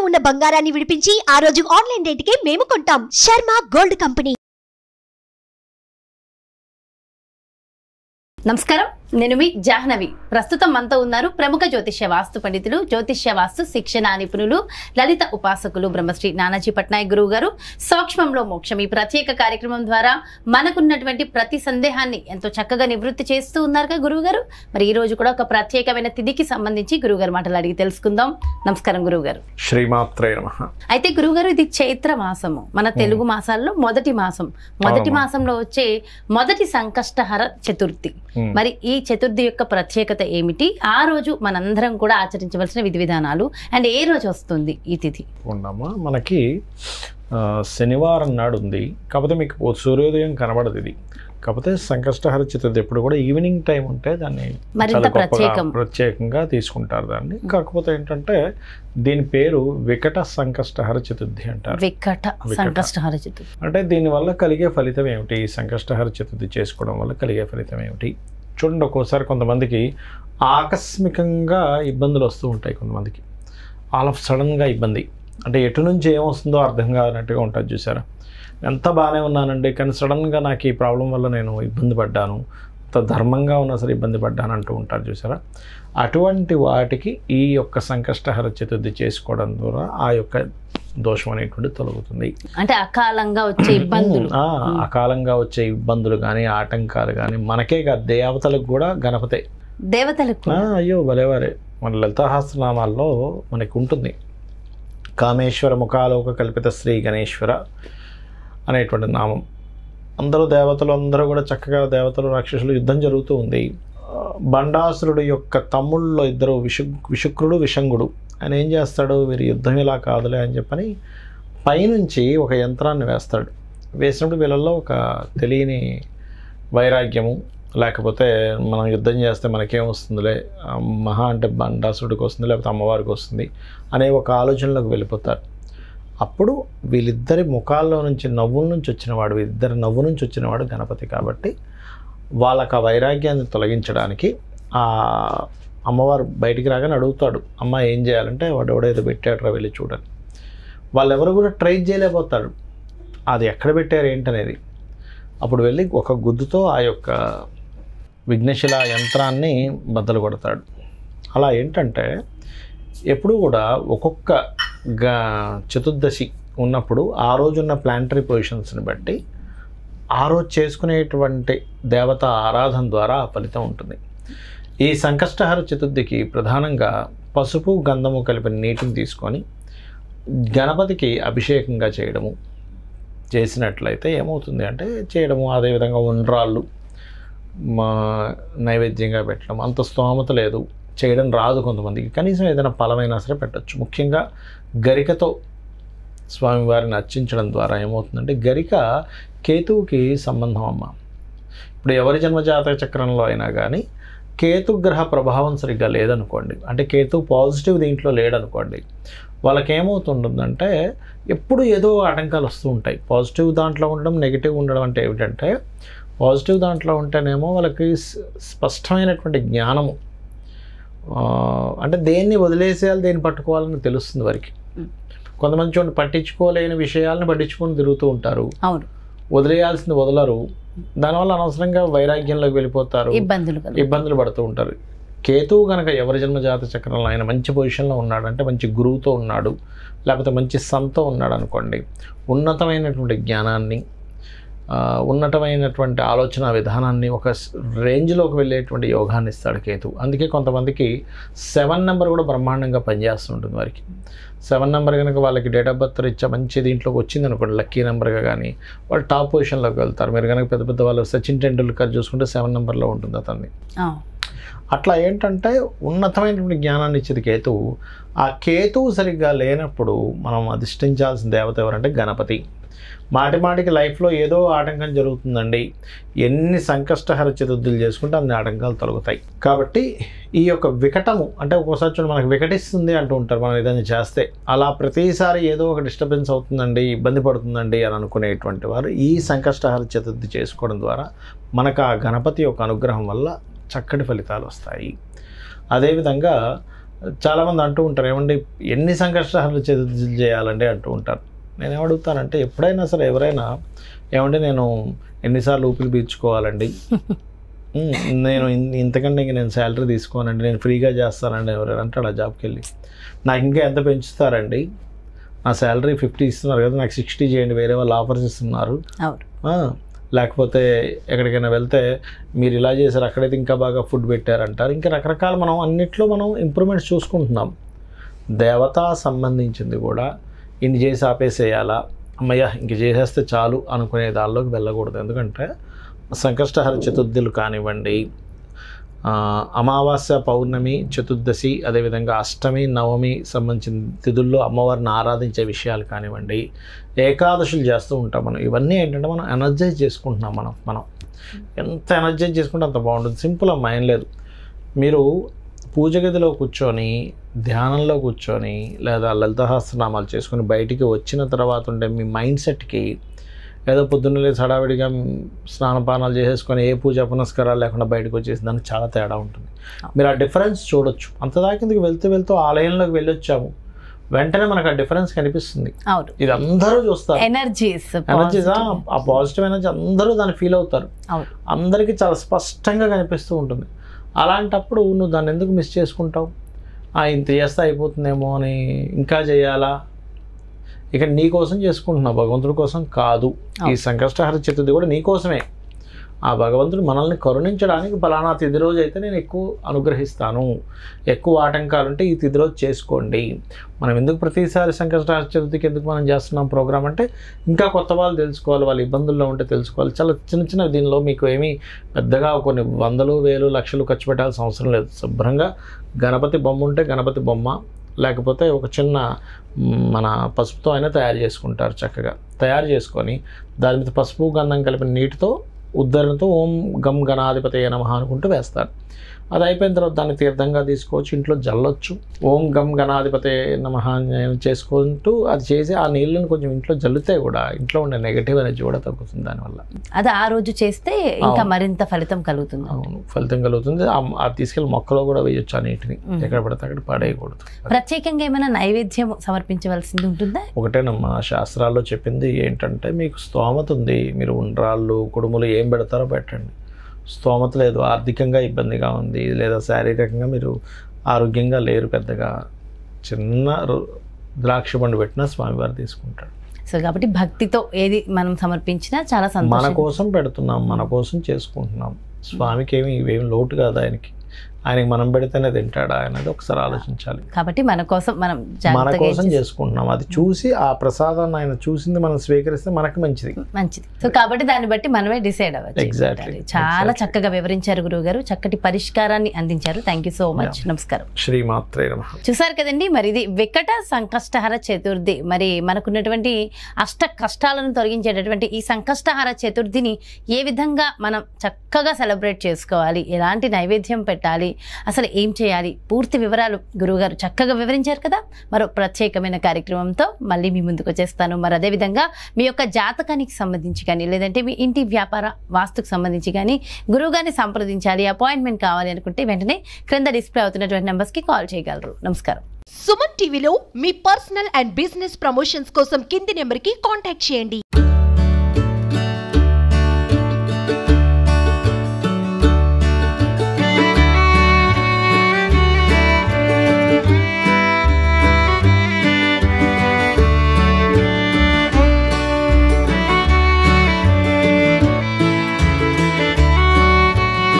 ఉన్న బంగారాన్ని విడిపించి ఆ రోజు ఆన్లైన్ రేటుకే మేము కొంటాం. Sharma gold company. నమస్కారం, నేను మీ జాహ్నవి. ప్రస్తుతం మనతో ఉన్నారు ప్రముఖ జ్యోతిష్య వాస్తు పండితులు, జ్యోతిష్య వాస్తు శిక్షణ నిపుణులు, లలిత ఉపాసకులు బ్రహ్మశ్రీ నానాజీ పట్నాయక్ గురువు గారు. సూక్ష్మంలో మోక్షం ఈ ప్రత్యేక కార్యక్రమం ద్వారా మనకున్నటువంటి ప్రతి సందేహాన్ని ఎంతో చక్కగా నివృత్తి చేస్తూ ఉన్నారుగా గురువు గారు. మరి ఈ రోజు కూడా ఒక ప్రత్యేకమైన తిథికి సంబంధించి గురువు గారు మాటలు అడిగి తెలుసుకుందాం. నమస్కారం గురువు గారు. శ్రీమాత్రే నమః. అయితే గురువు గారు, ఇది చైత్ర మాసము, మన తెలుగు మాసాల్లో మొదటి మాసం. మొదటి మాసంలో వచ్చే మొదటి సంకష్టహర చతుర్థి. మరి ఈ చతుర్థి యొక్క ప్రత్యేకత ఏమిటి? ఆ రోజు మనందరం కూడా ఆచరించవలసిన విధి విధానాలు, అండ్ ఏ రోజు వస్తుంది ఈ తిథి? ఉన్నామా, మనకి శనివారం నాడు ఉంది. కాకపోతే మీకు సూర్యోదయం కనబడదు. ఇది కాకపోతే సంకష్టహర చతుర్థి ఎప్పుడు కూడా ఈవినింగ్ టైం ఉంటే దాన్ని మరింత ప్రత్యేకంగా తీసుకుంటారు దాన్ని. కాకపోతే ఏంటంటే దీని పేరు వికట సంకష్టహర చతుర్థి అంటారు. వికట సంకష్టహర చతుర్థి అంటే దీనివల్ల కలిగే ఫలితం ఏమిటి? సంకష్టహర చతుర్థి చేసుకోవడం వల్ల కలిగే ఫలితం ఏమిటి? చూడండి, ఒక్కోసారి కొంతమందికి ఆకస్మికంగా ఇబ్బందులు వస్తూ ఉంటాయి. కొంతమందికి ఆల్ ఆఫ్ సడన్గా ఇబ్బంది, అంటే ఎటు నుంచి ఏమొస్తుందో అర్థం కానట్టుగా ఉంటుంది. చూసారా, ఎంత బాగానే ఉన్నానండి, కానీ సడన్గా నాకు ఈ ప్రాబ్లం వల్ల నేను ఇబ్బంది పడ్డాను, అంత ధర్మంగా ఉన్నా సరే ఇబ్బంది పడ్డాను అంటూ ఉంటారు. చూసారా, అటువంటి వాటికి ఈ యొక్క సంకష్టహర చతుర్థి చేసుకోవడం ద్వారా ఆ యొక్క దోషం అనేటువంటి తొలగుతుంది. అంటే అకాలంగా వచ్చే ఇబ్బందులు, అకాలంగా వచ్చే ఇబ్బందులు కానీ ఆటంకాలు కానీ మనకే కాదు, దేవతలకు కూడా గణపతే. దేవతలకు అయ్యో భలేవారే. మన లలితాసహస్రనామాల్లో మనకి ఉంటుంది, కామేశ్వర ముఖాలోక కల్పిత శ్రీ గణేశ్వర అనేటువంటి నామం. అందరూ దేవతలు, అందరూ కూడా చక్కగా దేవతలు రాక్షసులు యుద్ధం జరుగుతూ ఉంది. బండాసురుడు యొక్క తమ్ముళ్ళలో ఇద్దరు విశుక్రుడు విషంగుడు. ఆయన ఏం చేస్తాడు, వీరి యుద్ధం ఇలా కాదులే అని చెప్పని పైనుంచి ఒక యంత్రాన్ని వేస్తాడు. వేసినప్పుడు వీళ్ళల్లో ఒక తెలియని వైరాగ్యము, లేకపోతే మనం యుద్ధం చేస్తే మనకేమొస్తుందిలే, మహా అంటే బండాసురుడికి వస్తుంది లేకపోతే అమ్మవారికి వస్తుంది అనే ఒక ఆలోచనలోకి వెళ్ళిపోతారు. అప్పుడు వీళ్ళిద్దరి ముఖాల్లో నుంచి నవ్వుల నుంచి వచ్చినవాడు, వీళ్ళిద్దరి నవ్వు నుంచి వచ్చినవాడు గణపతి. కాబట్టి వాళ్ళకి ఆ వైరాగ్యాన్ని తొలగించడానికి ఆ అమ్మవారు బయటికి రాగానే అడుగుతాడు, అమ్మ ఏం చేయాలంటే వాడు ఎవడేదో పెట్టాడరా వెళ్ళి చూడండి. వాళ్ళెవరు కూడా ట్రై చేయలేకపోతాడు అది ఎక్కడ పెట్టారు ఏంటనేది. అప్పుడు వెళ్ళి ఒక గుద్దుతో ఆ యొక్క విఘ్నశిల యంత్రాన్ని బద్దలు కొడతాడు. అలా ఏంటంటే ఎప్పుడు కూడా ఒక్కొక్క చతుర్దశి ఉన్నప్పుడు ఆ రోజున్న ప్లానటరీ పొజిషన్స్ని బట్టి ఆ రోజు చేసుకునేటువంటి దేవత ఆరాధన ద్వారా ఆ ఫలితం ఉంటుంది. ఈ సంకష్టహర చతుర్థికి ప్రధానంగా పసుపు గంధము కలిపిన నీటిని తీసుకొని గణపతికి అభిషేకంగా చేయడము చేసినట్లయితే ఏమవుతుంది అంటే చేయడము, అదేవిధంగా ఉండ్రాళ్ళు నైవేద్యంగా పెట్టడం. అంత స్తోమత లేదు, చేయడం రాదు కొంతమందికి, కనీసం ఏదైనా ఫలమైనా సరే పెట్టచ్చు. ముఖ్యంగా గరికతో స్వామివారిని అర్చించడం ద్వారా ఏమవుతుందంటే, గరిక కేతువుకి సంబంధం అమ్మ. ఇప్పుడు ఎవరి జన్మజాతక చక్రంలో అయినా కానీ కేతుగ్రహ ప్రభావం సరిగ్గా లేదనుకోండి, అంటే కేతు పాజిటివ్ దీంట్లో లేడనుకోండి, వాళ్ళకి ఏమవుతుంటుందంటే ఎప్పుడు ఏదో ఆటంకాలు వస్తూ ఉంటాయి. పాజిటివ్ దాంట్లో ఉండడం, నెగిటివ్ ఉండడం అంటే ఏమిటంటే, పాజిటివ్ దాంట్లో ఉంటేనేమో వాళ్ళకి స్పష్టమైనటువంటి జ్ఞానము, అంటే దేన్ని వదిలేసేయాలి దేన్ని పట్టుకోవాలని తెలుస్తుంది వారికి. కొంతమంది చూడండి, పట్టించుకోలేని విషయాలను పట్టించుకొని తిరుగుతూ ఉంటారు, అవును, వదిలేయాల్సింది వదలరు, దానివల్ల అనవసరంగా వైరాగ్యంలోకి వెళ్ళిపోతారు, ఇబ్బందులు పడుతూ ఉంటారు. కేతువు కనుక ఎవరి జన్మజాత చక్రంలో ఆయన మంచి పొజిషన్లో ఉన్నాడు అంటే, మంచి గురువుతో ఉన్నాడు, లేకపోతే మంచి సంతో ఉన్నాడు అనుకోండి, ఉన్నతమైనటువంటి జ్ఞానాన్ని, ఉన్నతమైనటువంటి ఆలోచన విధానాన్ని, ఒక రేంజ్లోకి వెళ్ళేటువంటి యోగాన్ని ఇస్తాడు కేతు. అందుకే కొంతమందికి 7 నెంబర్ కూడా బ్రహ్మాండంగా పనిచేస్తుంటుంది వారికి. 7 నెంబర్ కనుక వాళ్ళకి డేట్ ఆఫ్ బర్త్ ఇచ్చా మంచి దీంట్లోకి వచ్చింది అనుకోండి, లక్కీ నెంబర్గా, కానీ వాళ్ళు టాప్ పొజిషన్లోకి వెళ్తారు. మీరు కనుక పెద్ద పెద్ద వాళ్ళు సచిన్ టెండూల్కర్ చూసుకుంటే 7 నెంబర్లో ఉంటుంది అతన్ని. అట్లా ఏంటంటే ఉన్నతమైనటువంటి జ్ఞానాన్ని ఇచ్చేది కేతువు. ఆ కేతువు సరిగ్గా లేనప్పుడు మనం అధిష్ఠించాల్సిన దేవత ఎవరంటే గణపతి. మాటిమాటికి లైఫ్లో ఏదో ఆటంకం జరుగుతుందండి, ఎన్ని సంకష్టహర చతుర్థులు చేసుకుంటే అన్ని ఆటంకాలు తొలగుతాయి. కాబట్టి ఈ యొక్క వికటము అంటే ఒక్కోసారి చూడండి మనకు వికటిస్తుంది అంటూ ఉంటారు మనం ఏదైనా చేస్తే, అలా ప్రతిసారి ఏదో ఒక డిస్టర్బెన్స్ అవుతుందండి, ఇబ్బంది పడుతుందండి అని అనుకునేటువంటి వారు ఈ సంకష్టహర చతుర్థి చేసుకోవడం ద్వారా మనకు ఆ గణపతి యొక్క అనుగ్రహం వల్ల చక్కటి ఫలితాలు వస్తాయి. అదేవిధంగా చాలామంది అంటూ ఉంటారు, ఏమండి ఎన్ని సంకష్టహార చతుర్థులు చేయాలండి అంటూ ఉంటారు. నేను ఏమడుగుతానంటే, ఎప్పుడైనా సరే ఎవరైనా ఏమంటే నేను ఎన్నిసార్లు ఊపిరి పీల్చుకోవాలండి, నేను ఇంతకంటే ఇంక నేను శాలరీ తీసుకోనండి, నేను ఫ్రీగా చేస్తానండి ఎవరైనా అంటాడు ఆ జాబ్కి వెళ్ళి. నాకు ఇంకా ఎంత పెంచుతారండి, నా శాలరీ 50 ఇస్తున్నారు కదా, నాకు 60 చేయండి, వేరే వాళ్ళు ఆఫర్స్ ఇస్తున్నారు. లేకపోతే ఎక్కడికైనా వెళ్తే మీరు ఇలా చేశారు, అక్కడైతే ఇంకా బాగా ఫుడ్ పెట్టారంటారు. ఇంకా రకరకాల మనం అన్నిట్లో మనం ఇంప్రూవ్మెంట్స్ చూసుకుంటున్నాం. దేవతా సంబంధించింది కూడా ఇన్ని చేసి ఆపేసేయాలా, అమ్మయ్య ఇంక చేసేస్తే చాలు అనుకునే దానిలోకి వెళ్ళకూడదు. ఎందుకంటే సంకష్టహర చతుర్థులు కానివ్వండి, అమావాస్య, పౌర్ణమి, చతుర్దశి, అదేవిధంగా అష్టమి, నవమి సంబంధించిన తిథుల్లో అమ్మవారిని ఆరాధించే విషయాలు కానివ్వండి, ఏకాదశులు చేస్తూ ఉంటాం మనం. ఇవన్నీ ఏంటంటే మనం ఎనర్జైజ్ చేసుకుంటున్నాం. మనం ఎంత ఎనర్జైజ్ చేసుకుంటే అంత బాగుంటుంది. సింపుల్ అమ్మా, ఏం లేదు. మీరు పూజ గదిలో కూర్చొని, ధ్యానంలో కూర్చొని, లేదా లలితహాస్త్రనామాలు చేసుకొని బయటికి వచ్చిన తర్వాత ఉండే మీ మైండ్ సెట్కి ఏదో పొద్దున్న లేసి హడావిడిగా స్నానపానాలు చేసేసుకొని ఏ పూజ పునస్కారాలు లేకుండా బయటకు వచ్చేసి దానికి చాలా తేడా ఉంటుంది. మీరు ఆ డిఫరెన్స్ చూడొచ్చు. అంతదాకా కిందకి వెళ్తూ ఆలయంలోకి వెళ్ళొచ్చాము, వెంటనే మనకు ఆ డిఫరెన్స్ కనిపిస్తుంది. ఇది అందరూ చూస్తారు. ఎనర్జీస్, ఆ పాజిటివ్ ఎనర్జీ అందరూ దాన్ని ఫీల్ అవుతారు. అందరికీ చాలా స్పష్టంగా కనిపిస్తూ ఉంటుంది. అలాంటప్పుడు నువ్వు దాన్ని ఎందుకు మిస్ చేసుకుంటావు? ఇంత చేస్తే అయిపోతుందేమో అని ఇంకా చేయాలా? ఇక నీ కోసం చేసుకుంటున్నావు, భగవంతుడి కోసం కాదు. ఈ సంకష్టహర చతుర్థి కూడా నీ కోసమే. ఆ భగవంతుడు మనల్ని కరుణించడానికి ఫలానా తిథి రోజు అయితే నేను ఎక్కువ అనుగ్రహిస్తాను, ఎక్కువ ఆటంకాలు ఉంటే ఈ తిథి రోజు చేసుకోండి. మనం ఎందుకు ప్రతిసారి సంకష్టహర చతుర్థికి ఎందుకు మనం చేస్తున్నాం ప్రోగ్రామ్ అంటే, ఇంకా కొత్త వాళ్ళు తెలుసుకోవాలి, వాళ్ళు ఇబ్బందుల్లో ఉంటే తెలుసుకోవాలి. చాలా చిన్న దీనిలో మీకు ఏమీ పెద్దగా కొన్ని వందలు, వేలు, లక్షలు ఖర్చు పెట్టాల్సిన అవసరం లేదు. శుభ్రంగా గణపతి బొమ్మ ఉంటే గణపతి బొమ్మ, లేకపోతే ఒక చిన్న మన పసుపుతో అయినా తయారు చేసుకుంటారు. చక్కగా తయారు చేసుకొని దాని మీద పసుపు గంధం కలిపిన నీటితో ఉద్ధరణతో ఓం గం గణాధిపతయ నమః అనుకుంటూ వేస్తారు. అది అయిపోయిన తర్వాత దాన్ని తీర్థంగా తీసుకోవచ్చు, ఇంట్లో జల్లొచ్చు. ఓం గం గణాధిపతయ నమః చేసుకుంటూ అది చేసి ఆ నీళ్ళని కొంచెం ఇంట్లో జల్లితే కూడా ఇంట్లో ఉండే నెగటివ్ ఎనర్జీ కూడా తగ్గుతుంది దానివల్ల. అది ఆ రోజు చేస్తే ఇంకా మరింత ఫలితం కలుగుతుంది. అవును, ఫలితం కలుగుతుంది. అది తీసుకెళ్ళి మొక్కలో కూడా వేయొచ్చు. ఆ నీటిని ఎక్కడ పడితే అక్కడ పడేయకూడదు. ప్రత్యేకంగా ఏమైనా నైవేద్యం సమర్పించవలసింది ఉంటుందా? ఒకటేనమ్మా, శాస్త్రాల్లో చెప్పింది ఏంటంటే, మీకు స్తోమత ఉంది, మీరు ఉండ్రాళ్ళు, కుడుములు ఏం పెడతారో పెట్టండి. స్తోమత లేదు, ఆర్థికంగా ఇబ్బందిగా ఉంది, లేదా శారీరకంగా మీరు ఆరోగ్యంగా లేరు, పెద్దగా చిన్న ద్రాక్ష పండు పెట్టినా స్వామివారు తీసుకుంటాడు. సో కాబట్టి భక్తితో ఏది మనం సమర్పించినా చాలా సంతోషం. మన కోసం పెడుతున్నాం, మన కోసం చేసుకుంటున్నాం. స్వామికి ఇవేమి లోటు కాదు ఆయనకి మనం పెడితేనే తింటాడా అనేది ఒకసారి ఆలోచించాలి. కాబట్టి మన కోసం చేసుకుంటున్నాం. అది చూసి ఆ ప్రసాదాన్ని ఆయన చూసింది మనం స్వీకరిస్తే మనకు మంచిది. సో కాబట్టి దాన్ని బట్టి మనమే డిసైడ్ అవ్వచ్చు. చాలా చక్కగా వివరించారు గురువు గారు, చక్కటి పరిష్కారాన్ని అందించారు. Thank you so much. నమస్కారం. శ్రీమాత్రే నమః. చూసారు కదండి, మరి ఇది వికట సంకష్టహర చతుర్థి. మరి మనకున్నటువంటి అష్ట కష్టాలను తొలగించేటటువంటి ఈ సంకష్టహర చతుర్థిని ఏ విధంగా మనం చక్కగా సెలబ్రేట్ చేసుకోవాలి, ఎలాంటి నైవేద్యం పెట్టాలి, అసలు ఏం చేయాలి, పూర్తి వివరాలు గురువుగారు చక్కగా వివరించారు కదా. మరో ప్రత్యేకమైన కార్యక్రమంతో మళ్ళీ మీ ముందుకు వచ్చేస్తాను. మరి అదేవిధంగా మీ యొక్క జాతకానికి సంబంధించి కానీ, లేదంటే మీ ఇంటి వ్యాపార వాస్తుకు సంబంధించి కానీ గురువుగారిని సంప్రదించాలి, అపాయింట్మెంట్ కావాలి అనుకుంటే వెంటనే క్రింద డిస్ప్లే అవుతున్నటువంటి నెంబర్స్కి కాల్ చేయగలరు. నమస్కారం. సుమన్ టీవీలో మీ పర్సనల్ అండ్ బిజినెస్ ప్రమోషన్స్ కోసం కింది నెంబర్కి కాంటాక్ట్ చేయండి.